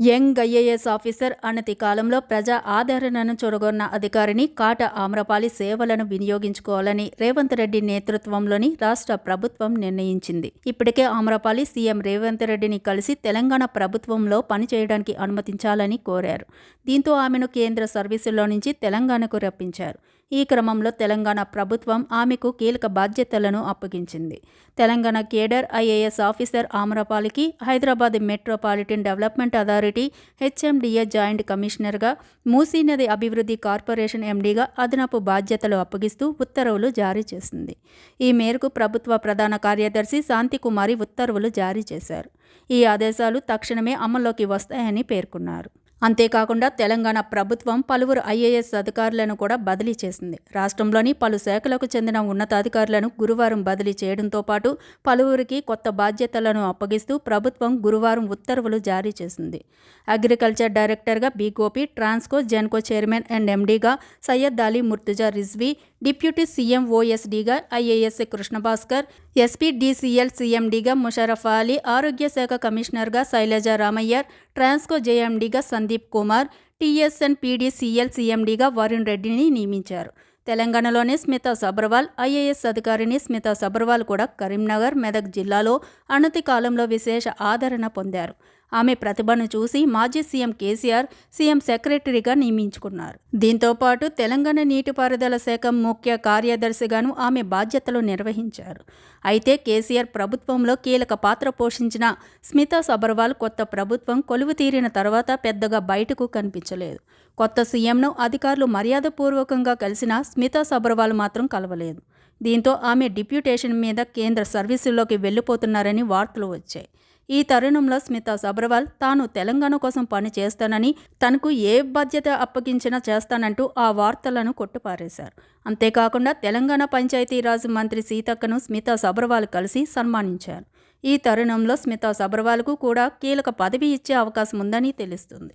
Young IAS officer అనతి కాలంలో ప్రజా ఆదరణను చూరగొన్న అధికారిని కాట ఆమ్రపాలి సేవలను వినియోగించుకోవాలని రేవంత్ రెడ్డి నేతృత్వంలోని రాష్ట్ర ప్రభుత్వం నిర్ణయించింది. ఇప్పటికే ఆమ్రపాలి సీఎం రేవంత్ రెడ్డిని కలిసి తెలంగాణ ప్రభుత్వంలో పనిచేయడానికి అనుమతించాలని కోరారు. దీంతో ఆమెను కేంద్ర సర్వీసుల్లో నుంచి తెలంగాణకు రప్పించారు. ఈ క్రమంలో తెలంగాణ ప్రభుత్వం ఆమెకు కీలక బాధ్యతలను అప్పగించింది. తెలంగాణ కేడర్ ఐఏఎస్ ఆఫీసర్ ఆమ్రపాలికి Hyderabad metropolitan development authority HMDA joint కమిషనర్గా, మూసీ నది అభివృద్ధి కార్పొరేషన్ ఎండీగా అదనపు బాధ్యతలు అప్పగిస్తూ ఉత్తర్వులు జారీ చేసింది. ఈ మేరకు ప్రభుత్వ ప్రధాన కార్యదర్శి శాంతికుమారి ఉత్తర్వులు జారీ చేశారు. ఈ ఆదేశాలు తక్షణమే అమల్లోకి వస్తాయని పేర్కొన్నారు. అంతేకాకుండా తెలంగాణ ప్రభుత్వం పలువురు ఐఏఎస్ అధికారులను కూడా బదిలీ చేసింది. రాష్ట్రంలోని పలు శాఖలకు చెందిన ఉన్నతాధికారులను గురువారం బదిలీ చేయడంతో పాటు పలువురికి కొత్త బాధ్యతలను అప్పగిస్తూ ప్రభుత్వం గురువారం ఉత్తర్వులు జారీ చేసింది. అగ్రికల్చర్ డైరెక్టర్గా B Gopi, Transco Genco chairman and ఎండీగా సయ్యద్ అలీ ముర్తుజా రిజ్వీ, డిప్యూటీ సీఎం ఓఎస్డీగా ఐఏఎస్ కృష్ణభాస్కర్, ఎస్పీ డీసీఎల్ సీఎండీగా ముషరఫ్ అలీ, ఆరోగ్య శాఖ కమిషనర్గా శైలజ రామయ్యర్, ట్రాన్స్కో జేఎండీగా సందీప్ కుమార్, టీఎస్ఎన్ పీడీసీఎల్ సీఎండీగా వరుణ్ రెడ్డిని నియమించారు. తెలంగాణలోని స్మితా సబర్వాల్ ఐఏఎస్ అధికారిని స్మితా సబర్వాల్ కూడా కరీంనగర్, మెదక్ జిల్లాలో అనతి కాలంలో విశేష ఆదరణ పొందారు. ఆమె ప్రతిభను చూసి మాజీ సీఎం కేసీఆర్ సీఎం సెక్రటరీగా నియమించుకున్నారు. దీంతో పాటు తెలంగాణ నీటిపారుదల శాఖ ముఖ్య కార్యదర్శిగాను ఆమె బాధ్యతలు నిర్వహించారు. అయితే కేసీఆర్ ప్రభుత్వంలో కీలక పాత్ర పోషించిన స్మితా సబర్వాల్ కొత్త ప్రభుత్వం కొలువు తీరిన తర్వాత పెద్దగా బయటకు కనిపించలేదు. కొత్త సీఎంను అధికారులు మర్యాదపూర్వకంగా కలిసినా స్మితా సబర్వాల్ మాత్రం కలవలేదు. దీంతో ఆమె డిప్యూటేషన్ మీద కేంద్ర సర్వీసుల్లోకి వెళ్లిపోతున్నారని వార్తలు వచ్చాయి. ఈ తరుణంలో స్మితా సబర్వాల్ తాను తెలంగాణ కోసం పని చేస్తానని, తనకు ఏ బాధ్యత అప్పగించినా చేస్తానంటూ ఆ వార్తలను కొట్టిపారేశారు. అంతేకాకుండా తెలంగాణ పంచాయతీరాజ్ మంత్రి సీతక్కను స్మితా సబర్వాల్ కలిసి సన్మానించారు. ఈ తరుణంలో స్మితా సబర్వాల్కు కూడా కీలక పదవి ఇచ్చే అవకాశం ఉందని తెలుస్తుంది.